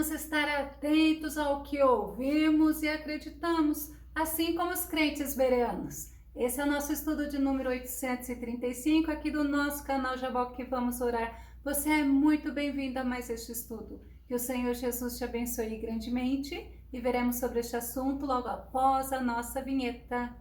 Precisamos estar atentos ao que ouvimos e acreditamos, assim como os crentes bereanos. Esse é o nosso estudo de número 835 aqui do nosso canal Jaboque Vamos Orar. Você é muito bem-vindo a mais este estudo. Que o Senhor Jesus te abençoe grandemente e veremos sobre este assunto logo após a nossa vinheta.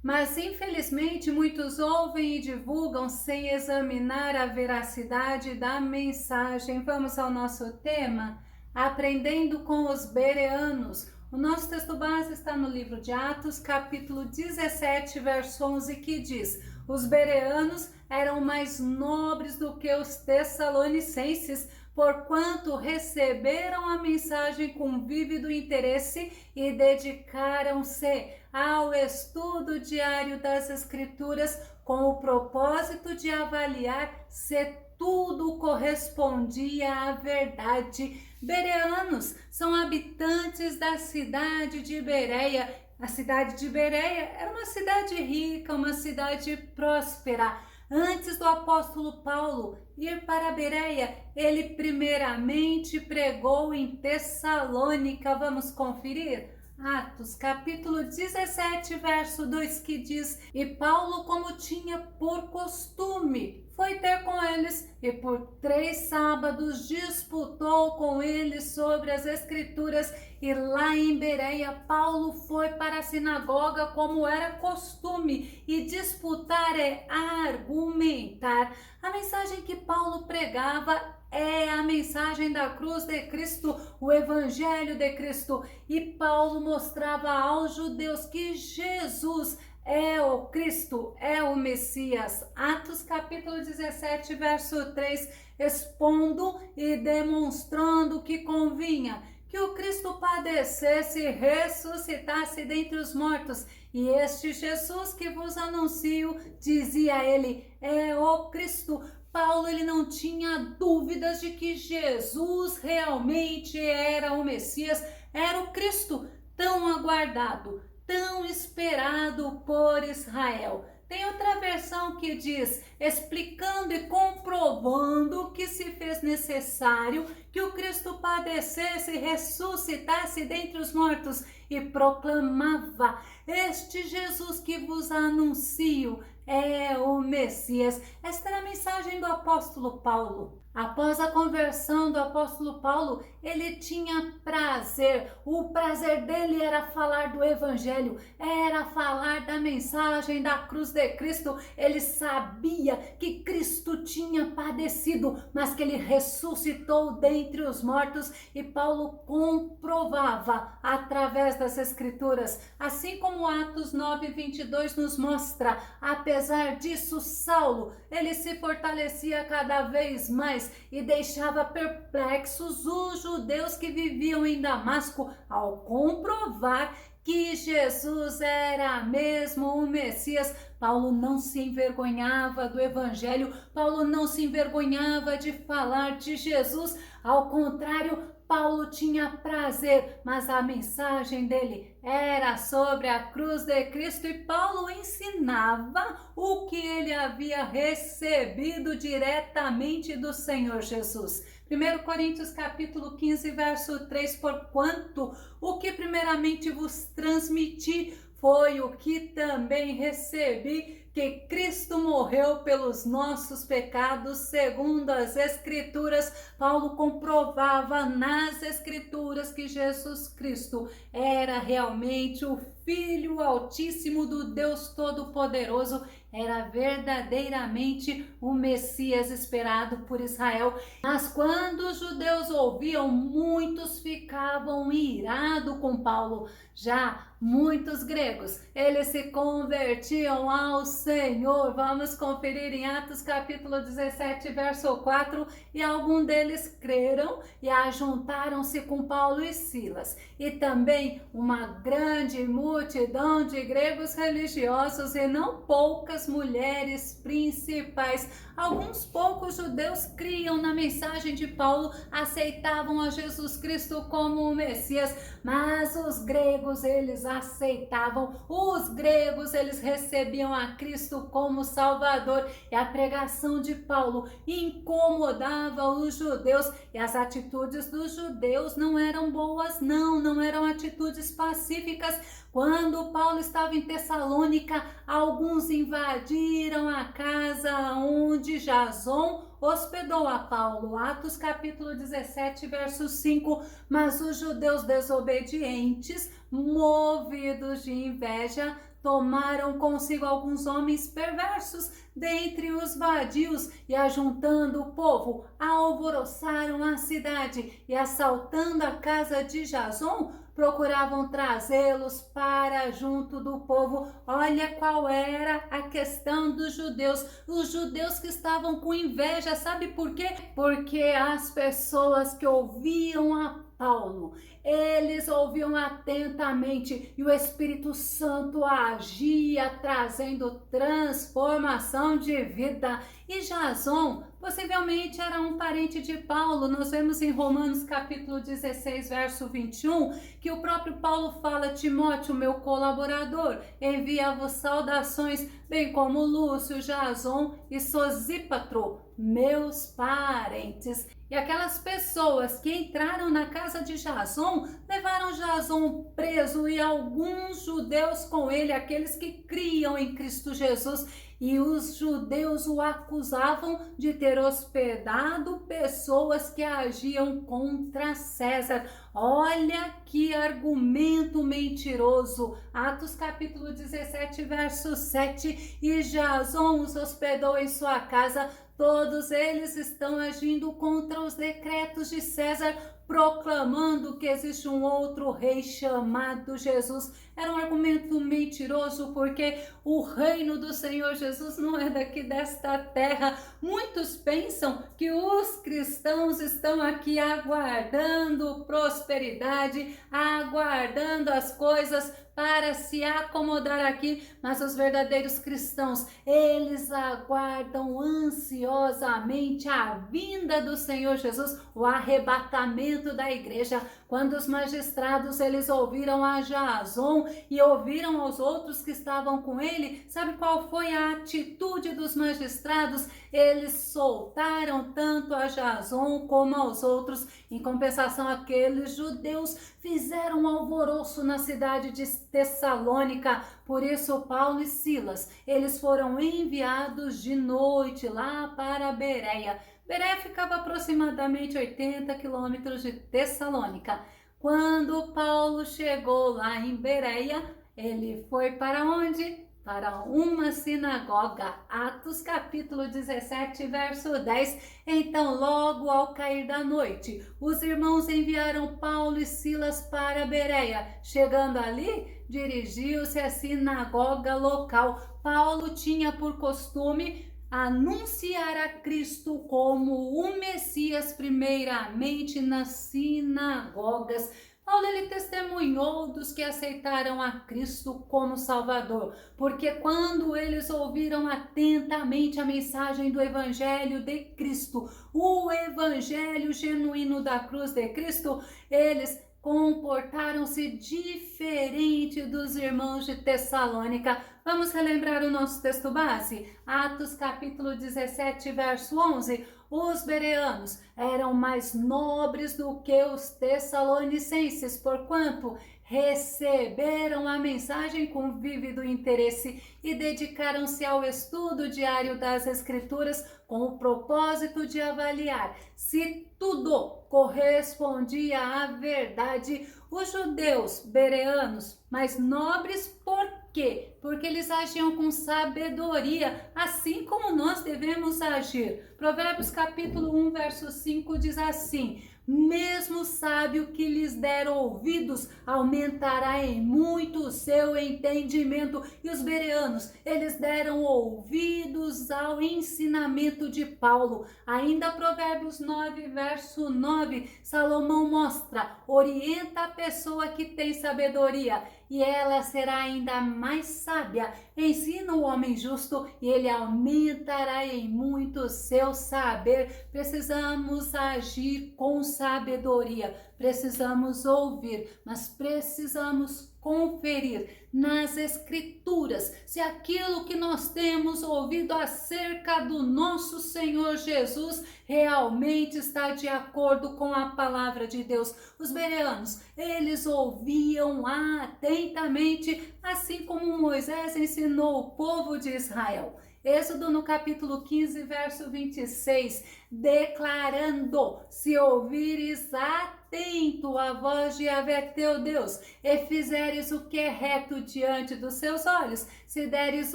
Mas, infelizmente, muitos ouvem e divulgam sem examinar a veracidade da mensagem. Vamos ao nosso tema, aprendendo com os bereanos. O nosso texto base está no livro de Atos, capítulo 17, verso 11, que diz: os bereanos eram mais nobres do que os tessalonicenses, porquanto receberam a mensagem com vívido interesse e dedicaram-se ao estudo diário das Escrituras com o propósito de avaliar se tudo correspondia à verdade. Bereanos são habitantes da cidade de Bereia. A cidade de Bereia era uma cidade rica, uma cidade próspera. Antes do apóstolo Paulo ir para Bereia, ele primeiramente pregou em Tessalônica. Vamos conferir? Atos, capítulo 17, verso 2, que diz: e Paulo, como tinha por costume, foi ter com eles, e por 3 sábados disputou com eles sobre as Escrituras. E lá em Bereia, Paulo foi para a sinagoga, como era costume, e disputar é argumentar. A mensagem que Paulo pregava é a mensagem da cruz de Cristo, o Evangelho de Cristo. E Paulo mostrava aos judeus que Jesus é o Cristo, é o Messias. Atos capítulo 17, verso 3, expondo e demonstrando que convinha que o Cristo padecesse e ressuscitasse dentre os mortos. E este Jesus que vos anuncio, dizia ele, é o Cristo. Paulo ele não tinha dúvidas de que Jesus realmente era o Messias, era o Cristo tão aguardado, tão esperado por Israel. Tem outra versão que diz, explicando e comprovando que se fez necessário que o Cristo padecesse e ressuscitasse dentre os mortos, e proclamava, este Jesus que vos anuncio é o Messias. Esta era a mensagem do apóstolo Paulo. Após a conversão do apóstolo Paulo, ele tinha prazer. O prazer dele era falar do Evangelho, era falar da mensagem da cruz de Cristo. Ele sabia que Cristo tinha padecido, mas que ele ressuscitou dentre os mortos. E Paulo comprovava através das Escrituras. Assim como Atos 9, 22 nos mostra, apesar disso, Saulo, ele se fortalecia cada vez mais e deixava perplexos os judeus que viviam em Damasco ao comprovar que Jesus era mesmo o Messias. Paulo não se envergonhava do Evangelho, Paulo não se envergonhava de falar de Jesus, ao contrário, Paulo tinha prazer, mas a mensagem dele era sobre a cruz de Cristo e Paulo ensinava o que ele havia recebido diretamente do Senhor Jesus. 1 Coríntios capítulo 15, verso 3, porquanto o que primeiramente vos transmiti foi o que também recebi, que Cristo morreu pelos nossos pecados, segundo as Escrituras. Paulo comprovava nas Escrituras que Jesus Cristo era realmente o Filho Altíssimo do Deus Todo-Poderoso, era verdadeiramente o Messias esperado por Israel. Mas quando os judeus ouviam, muitos ficavam irados com Paulo. Já muitos gregos, eles se convertiam ao Senhor. Vamos conferir em Atos capítulo 17, verso 4. E alguns deles creram e ajuntaram-se com Paulo e Silas. E também uma grande multidão de gregos religiosos e não poucas mulheres principais. Alguns poucos judeus criam na mensagem de Paulo, aceitavam a Jesus Cristo como o Messias, mas os gregos eles aceitavam, os gregos eles recebiam a Cristo como Salvador, e a pregação de Paulo incomodava os judeus, e as atitudes dos judeus não eram boas, não eram atitudes pacíficas. Quando Paulo estava em Tessalônica, alguns invadiram a casa onde Jason hospedou a Paulo. Atos capítulo 17, verso 5. Mas os judeus desobedientes, movidos de inveja, tomaram consigo alguns homens perversos dentre os vadios e, ajuntando o povo, alvoroçaram a cidade e, assaltando a casa de Jason, procuravam trazê-los para junto do povo. Olha qual era a questão dos judeus. Os judeus que estavam com inveja, sabe por quê? Porque as pessoas que ouviam a Paulo, eles ouviam atentamente e o Espírito Santo agia, trazendo transformação de vida. E Jason possivelmente era um parente de Paulo. Nós vemos em Romanos capítulo 16, verso 21, que o próprio Paulo fala: Timóteo, meu colaborador, envia-vos saudações, bem como Lúcio, Jason e Sosípatro, meus parentes. E aquelas pessoas que entraram na casa de Jason levaram Jason preso e alguns judeus com ele, aqueles que criam em Cristo Jesus. E os judeus o acusavam de ter hospedado pessoas que agiam contra César. Olha que argumento mentiroso. Atos capítulo 17, verso 7. E Jason os hospedou em sua casa. Todos eles estão agindo contra os decretos de César, proclamando que existe um outro rei chamado Jesus. Era um argumento mentiroso, porque o reino do Senhor Jesus não é daqui desta terra. Muitos pensam que os cristãos estão aqui aguardando prosperidade, aguardando as coisas para se acomodar aqui, mas os verdadeiros cristãos, eles aguardam ansiosamente a vinda do Senhor Jesus, o arrebatamento da igreja. Quando os magistrados eles ouviram a Jason e ouviram aos outros que estavam com ele, sabe qual foi a atitude dos magistrados? Eles soltaram tanto a Jason como aos outros. Em compensação, aqueles judeus fizeram um alvoroço na cidade de Tessalônica. Por isso, Paulo e Silas, eles foram enviados de noite lá para Bereia. Bereia ficava aproximadamente 80 quilômetros de Tessalônica. Quando Paulo chegou lá em Bereia, ele foi para onde? Para uma sinagoga. Atos capítulo 17, verso 10. Então, logo ao cair da noite, os irmãos enviaram Paulo e Silas para Bereia. Chegando ali, dirigiu-se à sinagoga local. Paulo tinha por costume anunciar a Cristo como o Messias primeiramente nas sinagogas. Paulo ele testemunhou dos que aceitaram a Cristo como Salvador, porque quando eles ouviram atentamente a mensagem do Evangelho de Cristo, o Evangelho genuíno da cruz de Cristo, eles comportaram-se diferente dos irmãos de Tessalônica. Vamos relembrar o nosso texto base? Atos capítulo 17, verso 11. Os bereanos eram mais nobres do que os tessalonicenses, porquanto receberam a mensagem com vívido interesse e dedicaram-se ao estudo diário das Escrituras com o propósito de avaliar se tudo correspondia à verdade. Os judeus bereanos, mais nobres, por quê? Porque eles agiam com sabedoria, assim como nós devemos agir. Provérbios capítulo 1, verso 5 diz assim: mesmo o sábio que lhes der ouvidos aumentará em muito o seu entendimento. E os bereanos, eles deram ouvidos ao ensinamento de Paulo. Ainda Provérbios 9, verso 9, Salomão mostra: orienta a pessoa que tem sabedoria e ela será ainda mais sábia. Ensina o homem justo e ele aumentará em muito o seu saber. Precisamos agir com sabedoria. precisamos ouvir, mas precisamos conferir nas Escrituras se aquilo que nós temos ouvido acerca do nosso Senhor Jesus realmente está de acordo com a palavra de Deus. Os bereanos, eles ouviam atentamente, assim como Moisés ensinou o povo de Israel. Êxodo no capítulo 15, verso 26, declarando: se ouvires atento a voz de Yahvé teu Deus, e fizeres o que é reto diante dos seus olhos, se deres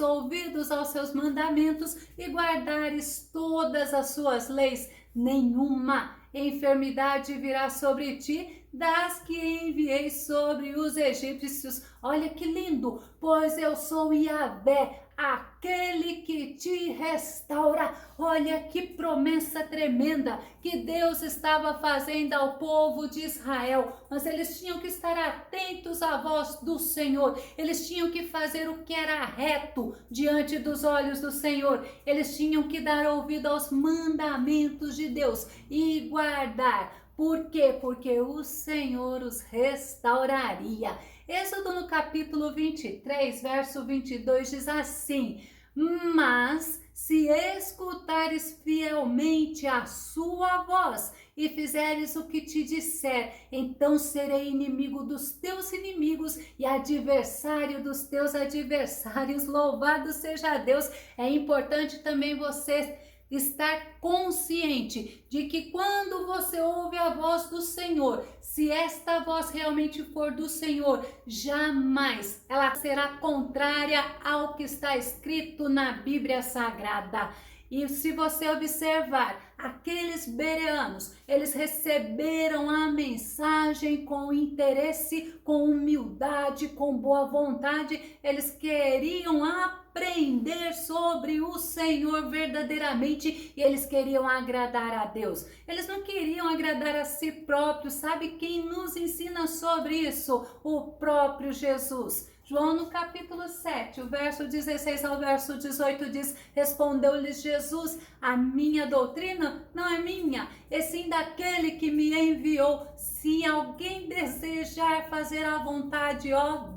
ouvidos aos seus mandamentos e guardares todas as suas leis, nenhuma enfermidade virá sobre ti das que enviei sobre os egípcios. Olha que lindo! Pois eu sou Yahvé, aquele que te restaura. Olha que promessa tremenda que Deus estava fazendo ao povo de Israel. Mas eles tinham que estar atentos à voz do Senhor. Eles tinham que fazer o que era reto diante dos olhos do Senhor. Eles tinham que dar ouvido aos mandamentos de Deus e guardar. Por quê? Porque o Senhor os restauraria. Êxodo no capítulo 23, verso 22 diz assim: mas se escutares fielmente a sua voz e fizeres o que te disser, então serei inimigo dos teus inimigos e adversário dos teus adversários. Louvado seja Deus! É importante também você estar consciente de que quando você ouve a voz do Senhor, se esta voz realmente for do Senhor, jamais ela será contrária ao que está escrito na Bíblia Sagrada. E se você observar, aqueles bereanos, eles receberam a mensagem com interesse, com humildade, com boa vontade. Eles queriam aprender sobre o Senhor verdadeiramente e eles queriam agradar a Deus. Eles não queriam agradar a si próprios. Sabe quem nos ensina sobre isso? O próprio Jesus. João no capítulo 7, o verso 16 ao verso 18 diz: respondeu-lhes Jesus: a minha doutrina não é minha, e sim daquele que me enviou. Se alguém desejar fazer a vontade,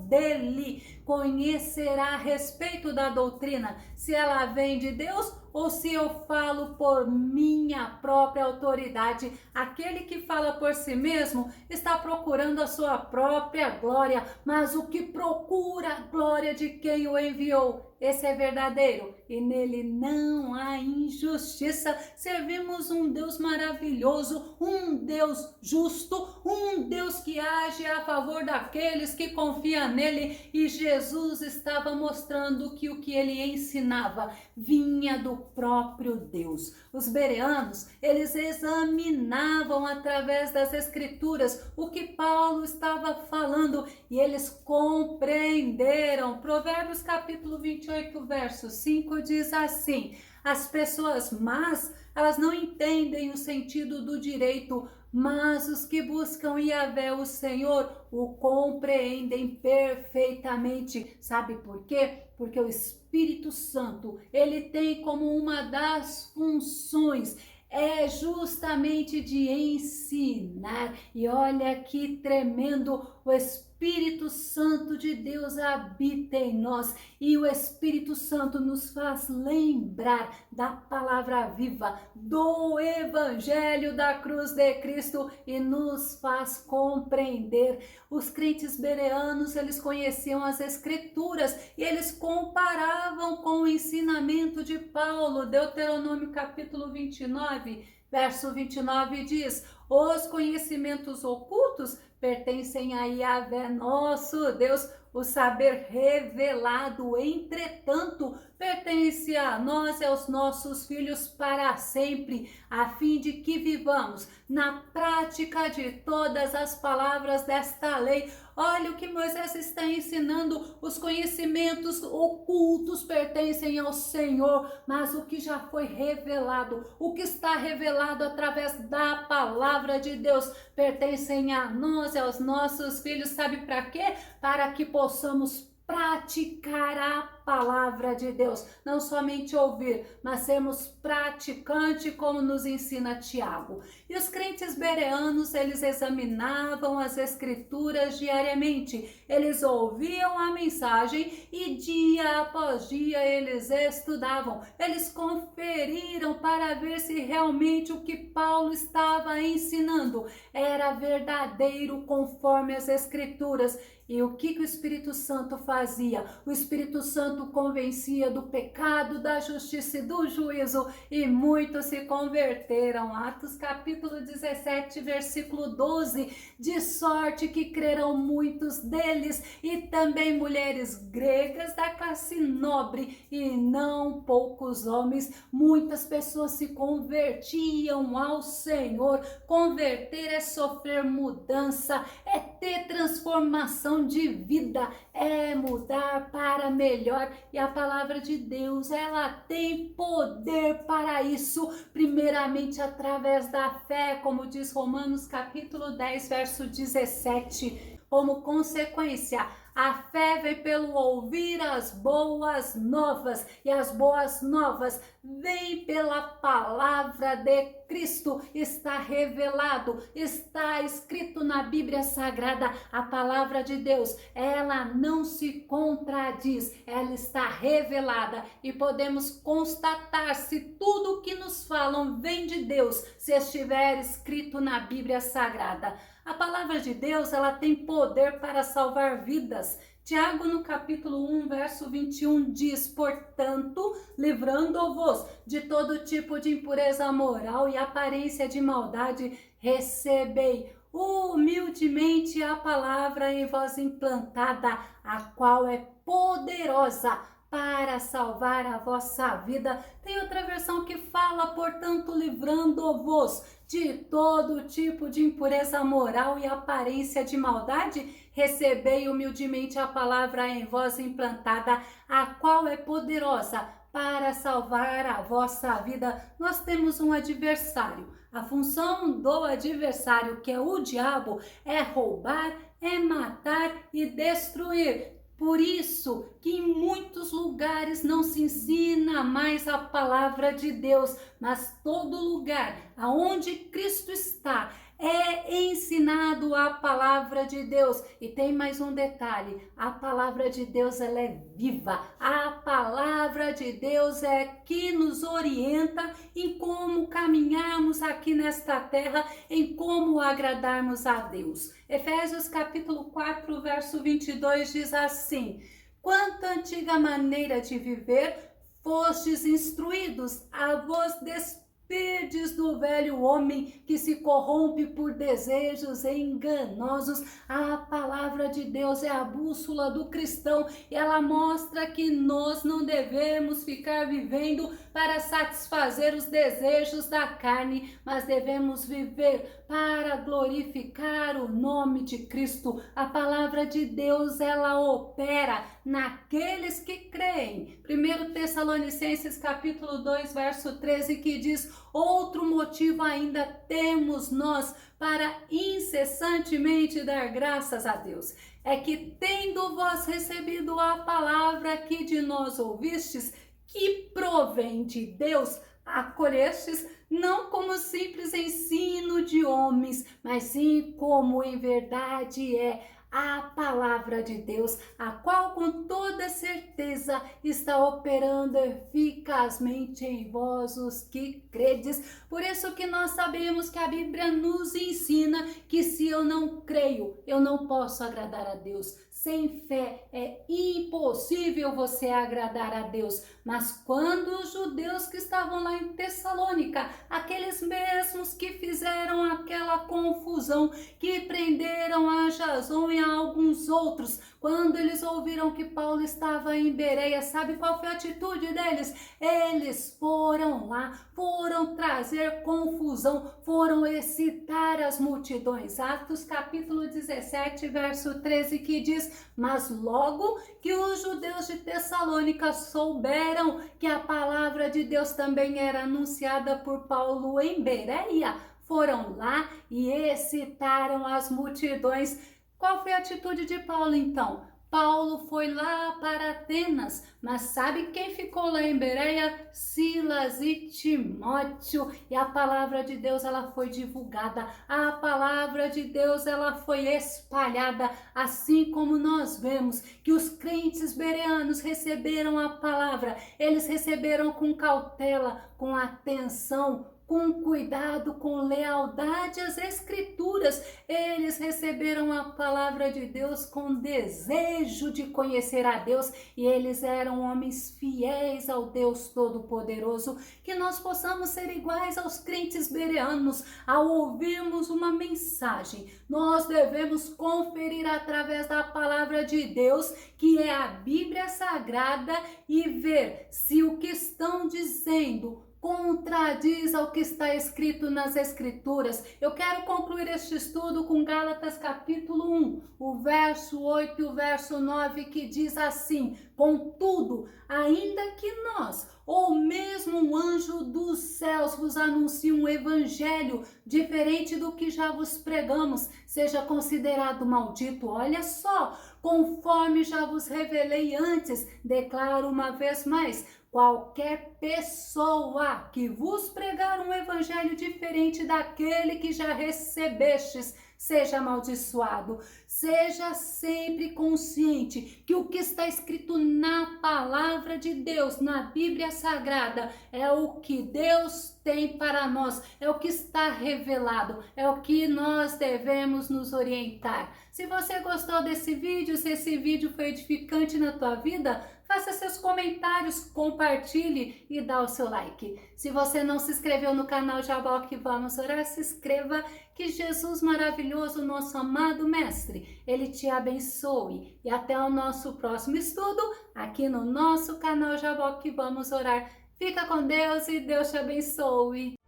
dele, conhecerá a respeito da doutrina, se ela vem de Deus ou se eu falo por minha própria autoridade. Aquele que fala por si mesmo está procurando a sua própria glória, mas o que procura a glória de quem o enviou, esse é verdadeiro e nele não há injustiça. Servimos um Deus maravilhoso, um Deus justo, um Deus que age a favor daqueles que confiam nele, e Jesus estava mostrando que o que ele ensinava vinha do próprio Deus. Os bereanos, eles examinavam através das Escrituras o que Paulo estava falando e eles compreenderam. Provérbios capítulo 28, verso 5 diz assim: as pessoas más, elas não entendem o sentido do direito, mas os que buscam Yahvé, o Senhor, o compreendem perfeitamente. Sabe por quê? Porque o Espírito Santo, ele tem como uma das funções é justamente de ensinar. E olha que tremendo, o Espírito Santo de Deus habita em nós e o Espírito Santo nos faz lembrar da palavra viva, do Evangelho da cruz de Cristo e nos faz compreender. Os crentes bereanos, eles conheciam as Escrituras e eles comparavam com o ensinamento de Paulo. Deuteronômio capítulo 29, verso 29 diz: os conhecimentos ocultos pertencem a Yahvé, nosso Deus, o saber revelado, entretanto, pertence a nós e aos nossos filhos para sempre, a fim de que vivamos na prática de todas as palavras desta lei. Olha o que Moisés está ensinando: os conhecimentos ocultos pertencem ao Senhor, mas o que já foi revelado, o que está revelado através da palavra de Deus, pertencem a nós e aos nossos filhos. Sabe para quê? Para que possamos praticar a palavra de Deus, não somente ouvir, mas sermos praticantes, como nos ensina Tiago. E os crentes bereanos, eles examinavam as escrituras diariamente, eles ouviam a mensagem e dia após dia eles estudavam, eles conferiram para ver se realmente o que Paulo estava ensinando era verdadeiro conforme as escrituras. E o que o Espírito Santo fazia? O Espírito Santo convencia do pecado, da justiça e do juízo, e muitos se converteram. Atos capítulo 17, versículo 12, de sorte que crerão muitos deles, e também mulheres gregas da classe nobre, e não poucos homens. Muitas pessoas se convertiam ao Senhor. Converter é sofrer mudança, é ter transformação de vida, é mudar para melhor, e a palavra de Deus, ela tem poder para isso, primeiramente através da fé, como diz Romanos capítulo 10, verso 17. Como consequência, a fé vem pelo ouvir as boas novas, e as boas novas vêm pela palavra de Cristo. Está revelado, está escrito na Bíblia Sagrada. A palavra de Deus, ela não se contradiz, ela está revelada, e podemos constatar se tudo o que nos falam vem de Deus, se estiver escrito na Bíblia Sagrada. A palavra de Deus, ela tem poder para salvar vidas. Tiago, no capítulo 1, verso 21, diz: portanto, livrando-vos de todo tipo de impureza moral e aparência de maldade, recebei humildemente a palavra em vós implantada, a qual é poderosa para salvar a vossa vida. Tem outra versão que fala: portanto, livrando-vos de todo tipo de impureza moral e aparência de maldade, recebei humildemente a palavra em vós implantada, a qual é poderosa para salvar a vossa vida. Nós temos um adversário. A função do adversário, que é o diabo, é roubar, é matar e destruir. Por isso que em muitos lugares não se ensina mais a palavra de Deus, mas todo lugar aonde Cristo está é ensinado a palavra de Deus. E tem mais um detalhe: a palavra de Deus, ela é viva. A palavra de Deus é que nos orienta em como caminharmos aqui nesta terra, em como agradarmos a Deus. Efésios capítulo 4, verso 22 diz assim: quanto à antiga maneira de viver, fostes instruídos a vos despedirdes do velho homem que se corrompe por desejos enganosos. A palavra de Deus é a bússola do cristão, e ela mostra que nós não devemos ficar vivendo para satisfazer os desejos da carne, mas devemos viver para glorificar o nome de Cristo. A palavra de Deus, ela opera naqueles que creem. 1 Tessalonicenses capítulo 2, verso 13, que diz: outro motivo ainda temos nós para incessantemente dar graças a Deus, é que, tendo vós recebido a palavra que de nós ouvistes, que provém de Deus, acolhestes não como simples ensino de homens, mas sim como em verdade é a palavra de Deus, a qual com toda certeza está operando eficazmente em vós os que credes. Por isso que nós sabemos que a Bíblia nos ensina que se eu não creio, eu não posso agradar a Deus. Sem fé é impossível você agradar a Deus. Mas quando os judeus que estavam lá em Tessalônica, aqueles mesmos que fizeram aquela confusão, que prenderam a Jason e a alguns outros, quando eles ouviram que Paulo estava em Bereia, sabe qual foi a atitude deles? Eles foram lá, foram trazer confusão, foram excitar as multidões. Atos capítulo 17, verso 13, que diz: mas logo que os judeus de Tessalônica souberam que a palavra de Deus também era anunciada por Paulo em Bereia, foram lá e excitaram as multidões. Qual foi a atitude de Paulo então? Paulo foi lá para Atenas, mas sabe quem ficou lá em Bereia? Silas e Timóteo. E a palavra de Deus ela foi divulgada, a palavra de Deus ela foi espalhada, assim como nós vemos que os crentes bereanos receberam a palavra, eles receberam com cautela, com atenção, com cuidado, com lealdade às Escrituras. Eles receberam a palavra de Deus com desejo de conhecer a Deus e eles eram homens fiéis ao Deus Todo-Poderoso. Que nós possamos ser iguais aos crentes bereanos. Ao ouvirmos uma mensagem, nós devemos conferir através da palavra de Deus, que é a Bíblia Sagrada, e ver se o que estão dizendo contradiz ao que está escrito nas Escrituras. Eu quero concluir este estudo com Gálatas capítulo 1, o verso 8 e o verso 9, que diz assim: contudo, ainda que nós, ou mesmo um anjo dos céus vos anuncie um evangelho diferente do que já vos pregamos, seja considerado maldito. Olha só, conforme já vos revelei antes, declaro uma vez mais: qualquer pessoa que vos pregar um evangelho diferente daquele que já recebestes, seja amaldiçoado. Seja sempre consciente que o que está escrito na palavra de Deus, na Bíblia Sagrada, é o que Deus tem para nós, é o que está revelado, é o que nós devemos nos orientar. Se você gostou desse vídeo, se esse vídeo foi edificante na tua vida, faça seus comentários, compartilhe e dá o seu like. Se você não se inscreveu no canal Jaboque Vamos Orar, se inscreva, que Jesus maravilhoso, nosso amado Mestre, Ele te abençoe. E até o nosso próximo estudo, aqui no nosso canal Jaboque Vamos Orar. Fica com Deus e Deus te abençoe.